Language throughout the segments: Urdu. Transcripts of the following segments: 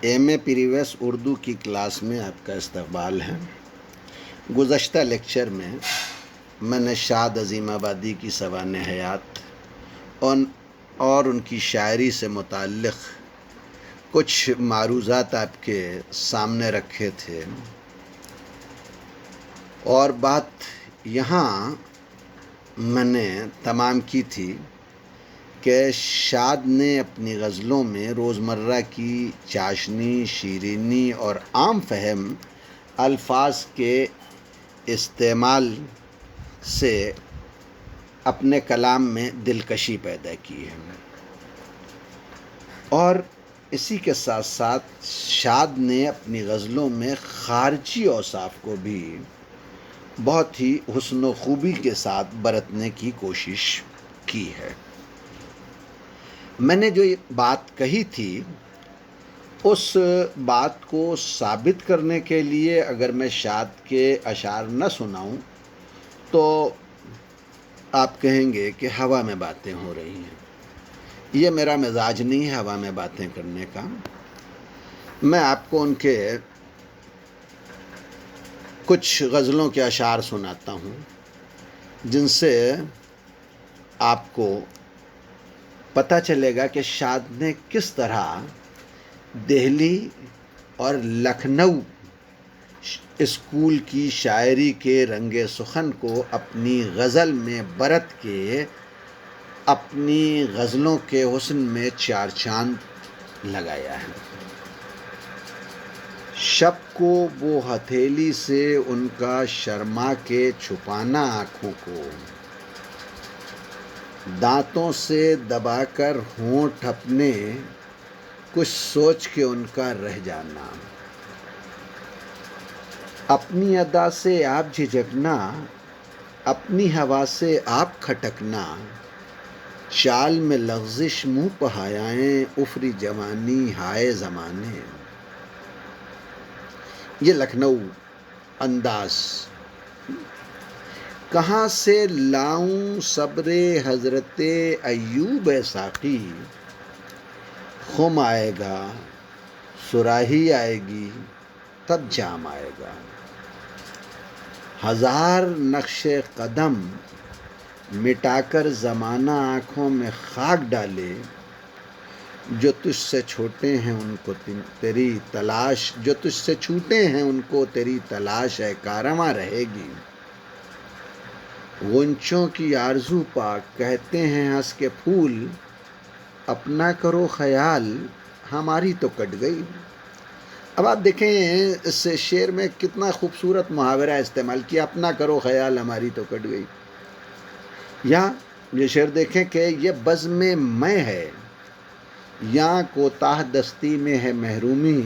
ایم اے پریویس اردو کی کلاس میں آپ کا استقبال ہے۔ گزشتہ لیکچر میں نے شاد عظیم آبادی کی سوانح حیات اور ان کی شاعری سے متعلق کچھ معروضات آپ کے سامنے رکھے تھے، اور بات یہاں میں نے تمام کی تھی کہ شاد نے اپنی غزلوں میں روزمرہ کی چاشنی، شیرینی اور عام فہم الفاظ کے استعمال سے اپنے کلام میں دلکشی پیدا کی ہے، اور اسی کے ساتھ ساتھ شاد نے اپنی غزلوں میں خارجی اوصاف کو بھی بہت ہی حسن و خوبی کے ساتھ برتنے کی کوشش کی ہے۔ میں نے جو یہ بات کہی تھی، اس بات کو ثابت کرنے کے لیے اگر میں شاد کے اشعار نہ سناؤں تو آپ کہیں گے کہ ہوا میں باتیں ہو رہی ہیں۔ یہ میرا مزاج نہیں ہے ہوا میں باتیں کرنے کا۔ میں آپ کو ان کے کچھ غزلوں کے اشعار سناتا ہوں، جن سے آپ کو پتہ چلے گا کہ شاد نے کس طرح دہلی اور لکھنؤ اسکول کی شاعری کے رنگ سخن کو اپنی غزل میں برت کے اپنی غزلوں کے حسن میں چار چاند لگایا ہے۔ شب کو وہ ہتھیلی سے ان کا شرما کے چھپانا آنکھوں کو، دانتوں سے دبا کر ہونٹ اپنے کچھ سوچ کے ان کا رہ جانا، اپنی ادا سے آپ جھجکنا، اپنی ہوا سے آپ کھٹکنا، چال میں لغزش منہ پہایائیں افری جوانی ہائے زمانے۔ یہ لکھنؤ انداز۔ کہاں سے لاؤں صبر حضرت ایوب ساقی، خم آئے گا صراحی آئے گی تب جام آئے گا، ہزار نقش قدم مٹا کر زمانہ آنکھوں میں خاک ڈالے، جو تجھ سے چھوٹے ہیں ان کو تیری تلاش، جو تجھ سے چھوٹے ہیں ان کو تیری تلاش ہے کارواں رہے گی۔ غنچوں کی آرزو پاک کہتے ہیں ہنس کے پھول، اپنا کرو خیال ہماری تو کٹ گئی۔ اب آپ دیکھیں اس شعر میں کتنا خوبصورت محاورہ استعمال کیا، اپنا کرو خیال ہماری تو کٹ گئی۔ یا یہ شعر دیکھیں کہ یہ بزم میں ہے، یہاں کوتاہ دستی میں ہے محرومی،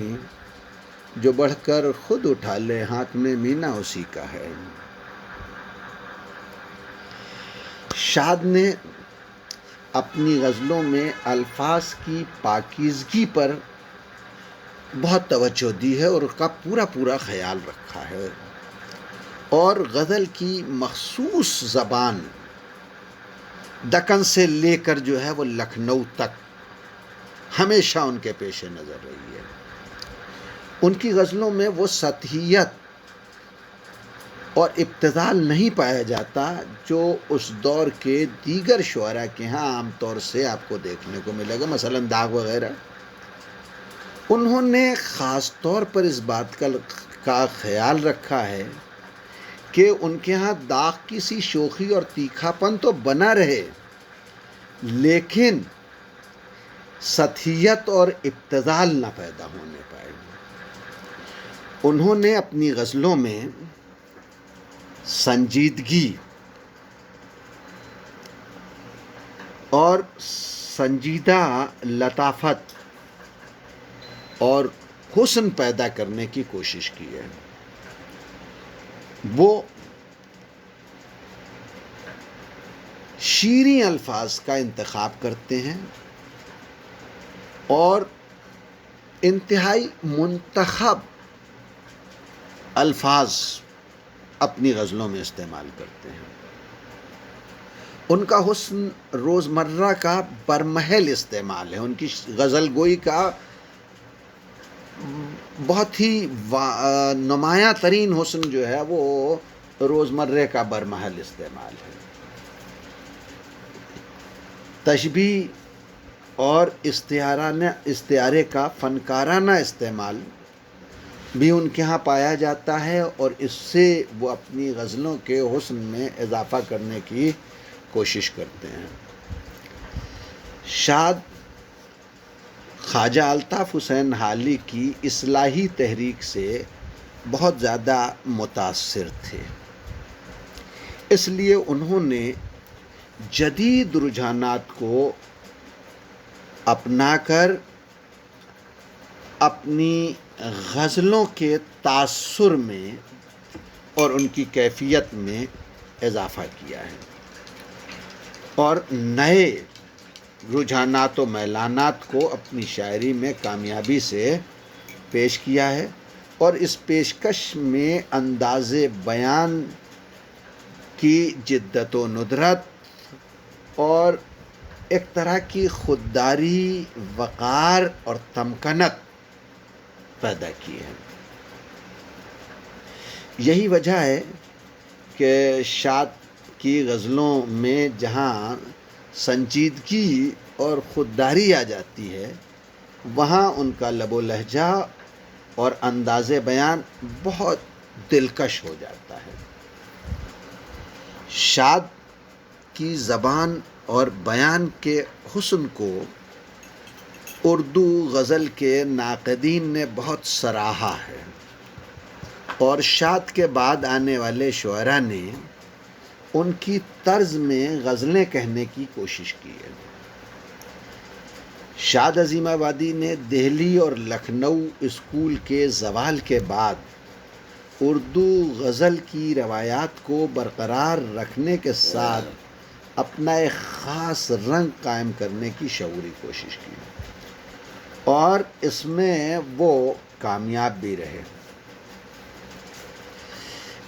جو بڑھ کر خود اٹھا لے ہاتھ میں مینا اسی کا ہے۔ شاد نے اپنی غزلوں میں الفاظ کی پاکیزگی پر بہت توجہ دی ہے اور اس کا پورا خیال رکھا ہے، اور غزل کی مخصوص زبان دکن سے لے کر جو ہے وہ لکھنؤ تک ہمیشہ ان کے پیش نظر رہی ہے۔ ان کی غزلوں میں وہ سطحیت اور ابتذال نہیں پایا جاتا جو اس دور کے دیگر شعراء کے ہاں عام طور سے آپ کو دیکھنے کو ملے گا، مثلا داغ وغیرہ۔ انہوں نے خاص طور پر اس بات کا خیال رکھا ہے کہ ان کے ہاں داغ کی سی شوخی اور تیکھا پن تو بنا رہے، لیکن سطحیت اور ابتذال نہ پیدا ہونے پائے۔ انہوں نے اپنی غزلوں میں سنجیدگی اور سنجیدہ لطافت اور حسن پیدا کرنے کی کوشش کی ہے۔ وہ شیریں الفاظ کا انتخاب کرتے ہیں اور انتہائی منتخب الفاظ اپنی غزلوں میں استعمال کرتے ہیں۔ ان کا حسن روزمرہ کا برمحل استعمال ہے، ان کی غزل گوئی کا بہت ہی نمایاں ترین حسن جو ہے وہ روزمرہ کا برمحل استعمال ہے. تشبیہ اور استعارے کا فنکارانہ استعمال بھی ان کے ہاں پایا جاتا ہے، اور اس سے وہ اپنی غزلوں کے حسن میں اضافہ کرنے کی کوشش کرتے ہیں. شاد خواجہ الطاف حسین حالی کی اصلاحی تحریک سے بہت زیادہ متاثر تھے، اس لیے انہوں نے جدید رجحانات کو اپنا کر اپنی غزلوں کے تاثر میں اور ان کی کیفیت میں اضافہ کیا ہے، اور نئے رجحانات و میلانات کو اپنی شاعری میں کامیابی سے پیش کیا ہے، اور اس پیشکش میں انداز بیان کی جدت و ندرت اور ایک طرح کی خودداری، وقار اور تمکنت پیدا کی ہے. یہی وجہ ہے کہ شاد کی غزلوں میں جہاں سنجیدگی اور خودداری آ جاتی ہے، وہاں ان کا لب و لہجہ اور انداز بیان بہت دلکش ہو جاتا ہے. شاد کی زبان اور بیان کے حسن کو اردو غزل کے ناقدین نے بہت سراہا ہے، اور شاد کے بعد آنے والے شعراء نے ان کی طرز میں غزلیں کہنے کی کوشش کی ہے. شاد عظیم آبادی نے دہلی اور لکھنؤ اسکول کے زوال کے بعد اردو غزل کی روایات کو برقرار رکھنے کے ساتھ اپنا ایک خاص رنگ قائم کرنے کی شعوری کوشش کی، اور اس میں وہ کامیاب بھی رہے.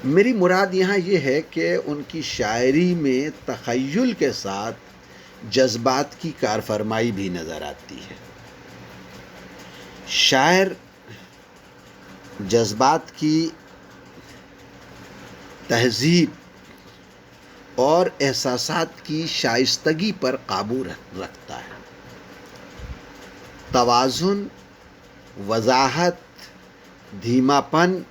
میری مراد یہاں یہ ہے کہ ان کی شاعری میں تخیل کے ساتھ جذبات کی کارفرمائی بھی نظر آتی ہے. شاعر جذبات کی تہذیب اور احساسات کی شائستگی پر قابو رکھتا ہے. توازن، وضاحت، دھیما پن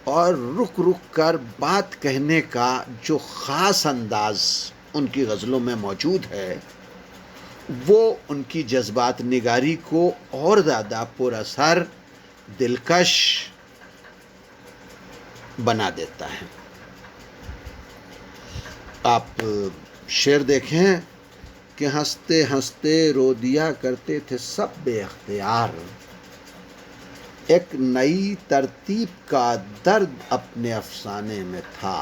اور رک رک کر بات کہنے کا جو خاص انداز ان کی غزلوں میں موجود ہے، وہ ان کی جذبات نگاری کو اور زیادہ پر اثر، دلکش بنا دیتا ہے. آپ شعر دیکھیں کہ ہنستے ہنستے رو دیا کرتے تھے سب بے اختیار، ایک نئی ترتیب کا درد اپنے افسانے میں تھا.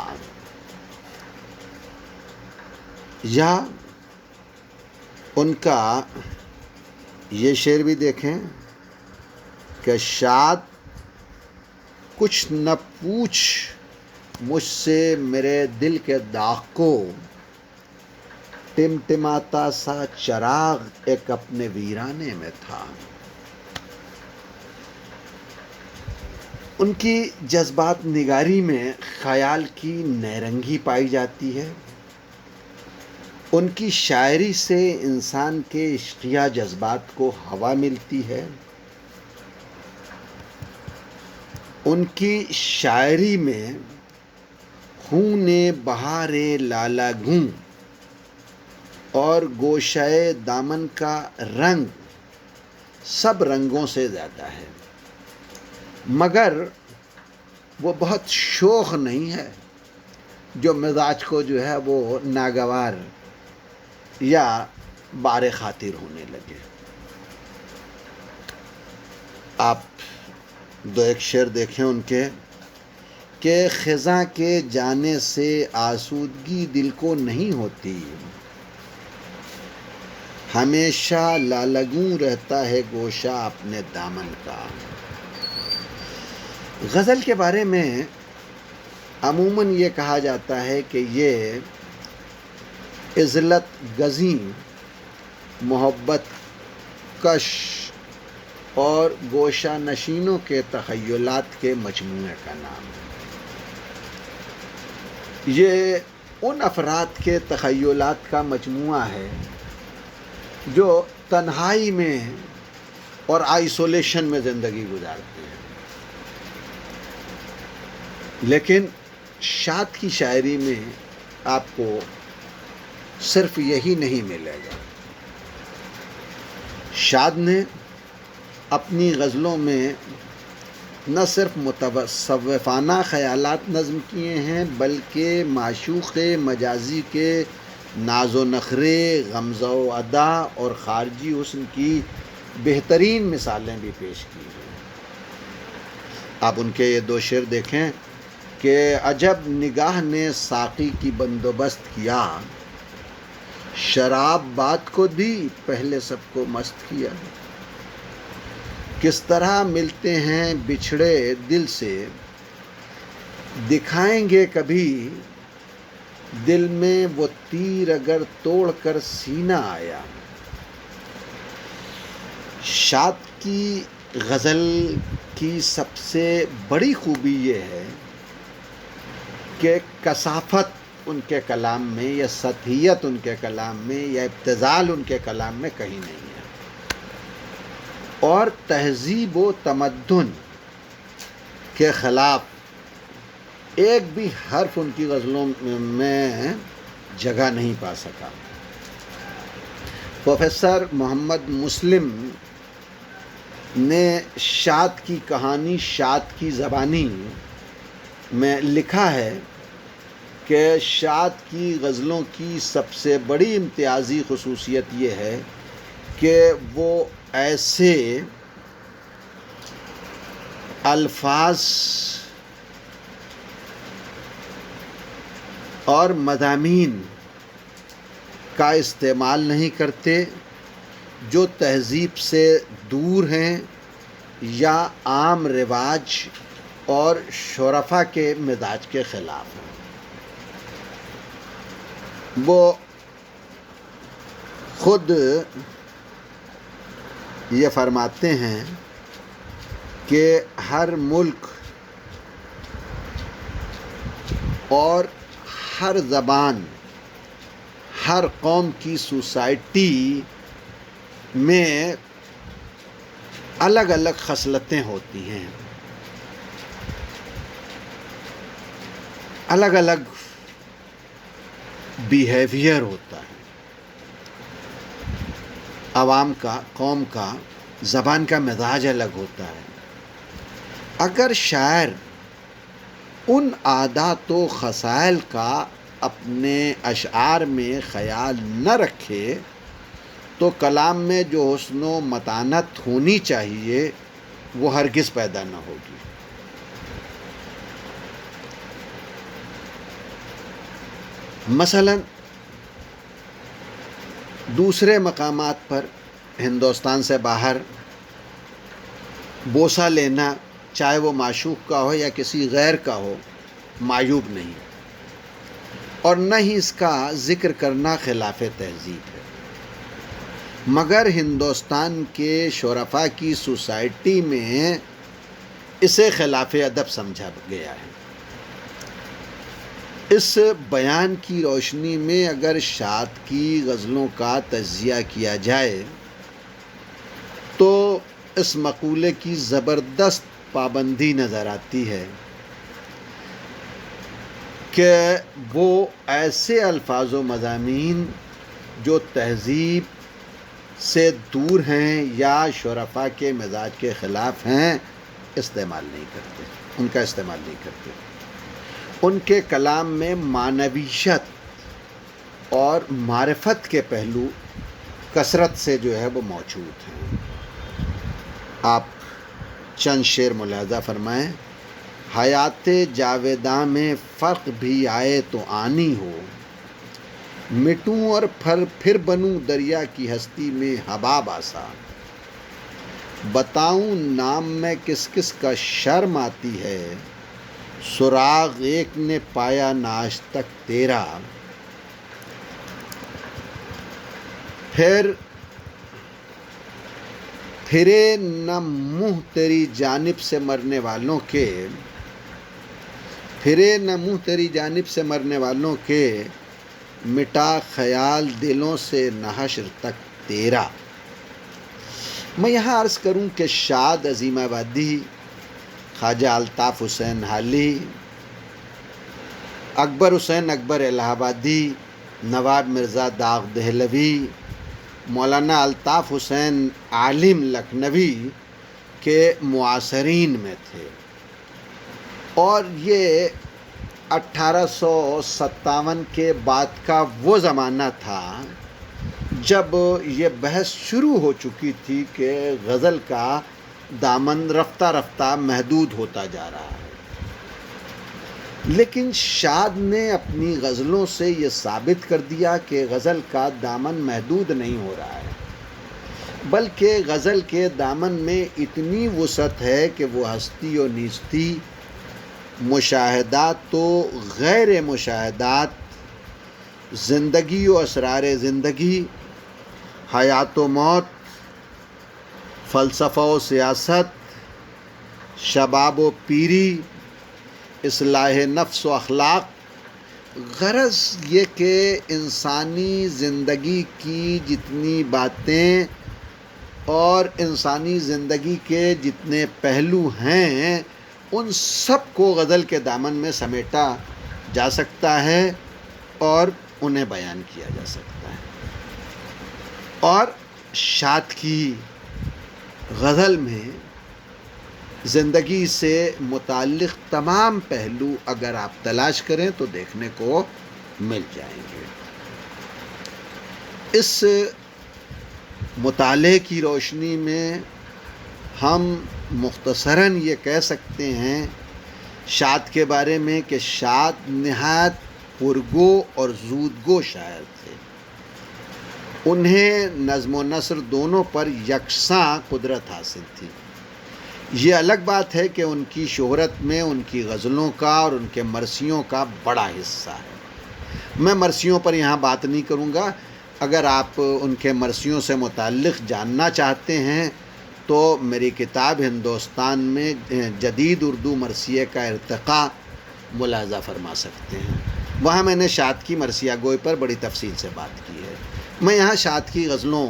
یا ان کا یہ شعر بھی دیکھیں کہ شاد کچھ نہ پوچھ مجھ سے میرے دل کے داغ کو، ٹمٹماتا سا چراغ ایک اپنے ویرانے میں تھا. ان کی جذبات نگاری میں خیال کی نیرنگی پائی جاتی ہے. ان کی شاعری سے انسان کے عشقیہ جذبات کو ہوا ملتی ہے. ان کی شاعری میں خون بہار لالا گوں اور گوشۂ دامن کا رنگ سب رنگوں سے زیادہ ہے، مگر وہ بہت شوخ نہیں ہے جو مزاج کو جو ہے وہ ناگوار یا بار خاطر ہونے لگے. آپ دو ایک شعر دیکھیں ان کے کہ خزاں کے جانے سے آسودگی دل کو نہیں ہوتی، ہمیشہ لالگوں رہتا ہے گوشہ اپنے دامن کا. غزل کے بارے میں عموماً یہ کہا جاتا ہے کہ یہ عزلت گزیں، محبت کش اور گوشہ نشینوں کے تخیلات کے مجموعے کا نام ہے۔ یہ ان افراد کے تخیلات کا مجموعہ ہے جو تنہائی میں اور آئسولیشن میں زندگی گزارتے ہیں، لیکن شاد کی شاعری میں آپ کو صرف یہی نہیں ملے گا۔ شاد نے اپنی غزلوں میں نہ صرف متصوفانہ خیالات نظم کیے ہیں بلکہ معشوق مجازی کے ناز و نخرے، غمزہ و ادا اور خارجی حسن کی بہترین مثالیں بھی پیش کی ہیں۔ آپ ان کے یہ دو شعر دیکھیں کہ عجب نگاہ نے ساقی کی بندوبست کیا، شراب بات کو دی پہلے سب کو مست کیا، کس طرح ملتے ہیں بچھڑے دل سے، دکھائیں گے کبھی دل میں وہ تیر اگر توڑ کر سینہ آیا۔ شاد کی غزل کی سب سے بڑی خوبی یہ ہے کہ کثافت ان کے کلام میں یا سطحیت ان کے کلام میں یا ابتذال ان کے کلام میں کہیں نہیں ہے، اور تہذیب و تمدن کے خلاف ایک بھی حرف ان کی غزلوں میں جگہ نہیں پا سکا۔ پروفیسر محمد مسلم نے شاد کی کہانی شاد کی زبانی میں لکھا ہے کہ شاد کی غزلوں کی سب سے بڑی امتیازی خصوصیت یہ ہے کہ وہ ایسے الفاظ اور مضامین کا استعمال نہیں کرتے جو تہذیب سے دور ہیں یا عام رواج اور شرفا کے مزاج کے خلاف ہیں۔ وہ خود یہ فرماتے ہیں کہ ہر ملک اور ہر زبان، ہر قوم کی سوسائٹی میں الگ الگ خصلتیں ہوتی ہیں، الگ الگ بیہیویئر ہوتا ہے، عوام کا، قوم کا، زبان کا مزاج الگ ہوتا ہے۔ اگر شاعر ان عادات و خصائل کا اپنے اشعار میں خیال نہ رکھے تو کلام میں جو حسن و متانت ہونی چاہیے وہ ہرگز پیدا نہ ہوگی۔ مثلا دوسرے مقامات پر ہندوستان سے باہر بوسہ لینا، چاہے وہ معشوق کا ہو یا کسی غیر کا ہو، معیوب نہیں، اور نہ ہی اس کا ذکر کرنا خلاف تہذیب ہے، مگر ہندوستان کے شرفا کی سوسائٹی میں اسے خلاف ادب سمجھا گیا ہے۔ اس بیان کی روشنی میں اگر شاد کی غزلوں کا تجزیہ کیا جائے تو اس مقولے کی زبردست پابندی نظر آتی ہے کہ وہ ایسے الفاظ و مضامین جو تہذیب سے دور ہیں یا شرفا کے مزاج کے خلاف ہیں استعمال نہیں کرتے، ان کا استعمال نہیں کرتے۔ ان کے کلام میں معنویت اور معرفت کے پہلو کثرت سے جو ہے وہ موجود ہیں۔ آپ چند شعر ملاحظہ فرمائیں۔ حیات جاویداں میں فرق بھی آئے تو آنی ہو، مٹوں اور پھر بنوں دریا کی ہستی میں حباب آسا، بتاؤں نام میں کس کس کا شرم آتی ہے، سراغ ایک نے پایا نہ آج تک تیرا۔ پھر پھرے نہ منہ تیری جانب سے مرنے والوں کے، پھرے نہ منہ تیری جانب سے مرنے والوں کے، مٹا خیال دلوں سے نہ حشر تک تیرا۔ میں یہاں عرض کروں کہ شاد عظیم آبادی، خواجہ الطاف حسین حالی، اکبر حسین اکبر الہ آبادی، نواب مرزا داغ دہلوی، مولانا الطاف حسین عالم لکھنوی کے معاصرین میں تھے، اور یہ 1857 کے بعد کا وہ زمانہ تھا جب یہ بحث شروع ہو چکی تھی کہ غزل کا دامن رفتہ رفتہ محدود ہوتا جا رہا ہے۔ لیکن شاد نے اپنی غزلوں سے یہ ثابت کر دیا کہ غزل کا دامن محدود نہیں ہو رہا ہے، بلکہ غزل کے دامن میں اتنی وسعت ہے کہ وہ ہستی و نیستی، مشاہدات و غیر مشاہدات، زندگی و اسرار زندگی، حیات و موت، فلسفہ و سیاست، شباب و پیری، اصلاح نفس و اخلاق، غرض یہ کہ انسانی زندگی کی جتنی باتیں اور انسانی زندگی کے جتنے پہلو ہیں ان سب کو غزل کے دامن میں سمیٹا جا سکتا ہے اور انہیں بیان کیا جا سکتا ہے۔ اور شاد کی غزل میں زندگی سے متعلق تمام پہلو اگر آپ تلاش کریں تو دیکھنے کو مل جائیں گے۔ اس مطالعے کی روشنی میں ہم مختصراً یہ کہہ سکتے ہیں شاد کے بارے میں کہ شاد نہایت پرگو اور زودگو شاعر تھے۔ انہیں نظم و نثر دونوں پر یکساں قدرت حاصل تھی۔ یہ الگ بات ہے کہ ان کی شہرت میں ان کی غزلوں کا اور ان کے مرثیوں کا بڑا حصہ ہے۔ میں مرثیوں پر یہاں بات نہیں کروں گا۔ اگر آپ ان کے مرثیوں سے متعلق جاننا چاہتے ہیں تو میری کتاب ہندوستان میں جدید اردو مرثیے کا ارتقاء ملاحظہ فرما سکتے ہیں۔ وہاں میں نے شاد کی مرثیہ گوئی پر بڑی تفصیل سے بات کی ہے۔ میں یہاں شاد کی غزلوں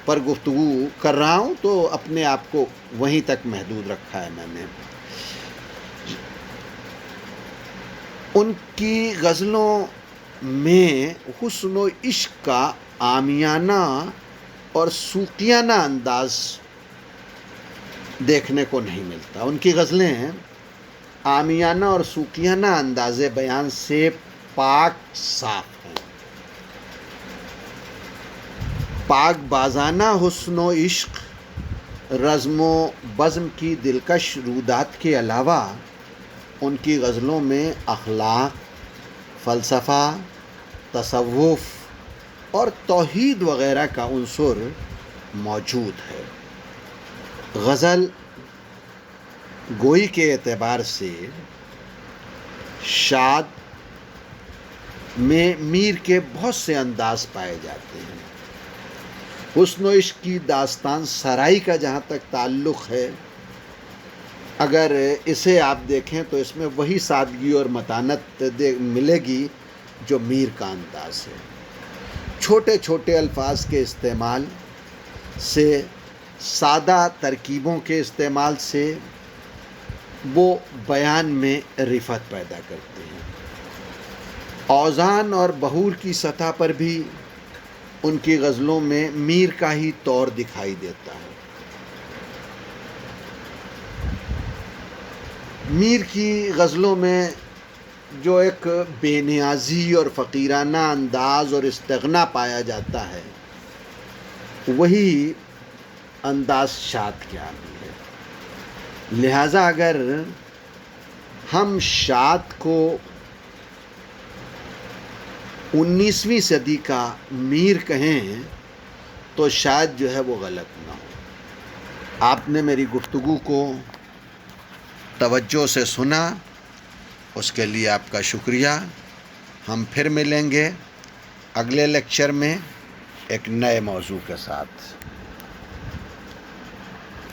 پر گفتگو کر رہا ہوں تو اپنے آپ کو وہیں تک محدود رکھا ہے میں نے۔ ان کی غزلوں میں حسن و عشق کا عامیانہ اور سوقیانہ انداز دیکھنے کو نہیں ملتا۔ ان کی غزلیں عامیانہ اور سوقیانہ انداز بیان سے پاک صاف ہیں۔ پاک بازانہ حسن و عشق، رزم و بزم کی دلکش رودات کے علاوہ ان کی غزلوں میں اخلاق، فلسفہ، تصوف اور توحید وغیرہ کا عنصر موجود ہے۔ غزل گوئی کے اعتبار سے شاد میں میر کے بہت سے انداز پائے جاتے ہیں۔ حسن و عشق کی داستان سرائی کا جہاں تک تعلق ہے، اگر اسے آپ دیکھیں تو اس میں وہی سادگی اور متانت ملے گی جو میر کا انداز ہے۔ چھوٹے چھوٹے الفاظ کے استعمال سے، سادہ ترکیبوں کے استعمال سے وہ بیان میں رفعت پیدا کرتے ہیں۔ اوزان اور بحور کی سطح پر بھی ان کی غزلوں میں میر کا ہی طور دکھائی دیتا ہے۔ میر کی غزلوں میں جو ایک بے نیازی اور فقیرانہ انداز اور استغنا پایا جاتا ہے وہی انداز شاد کے عامی ہے۔ لہٰذا اگر ہم شاد کو 19ویں صدی کا میر کہیں تو شاید جو ہے وہ غلط نہ ہو۔ آپ نے میری گفتگو کو توجہ سے سنا، اس کے لیے آپ کا شکریہ۔ ہم پھر ملیں گے اگلے لیکچر میں ایک نئے موضوع کے ساتھ۔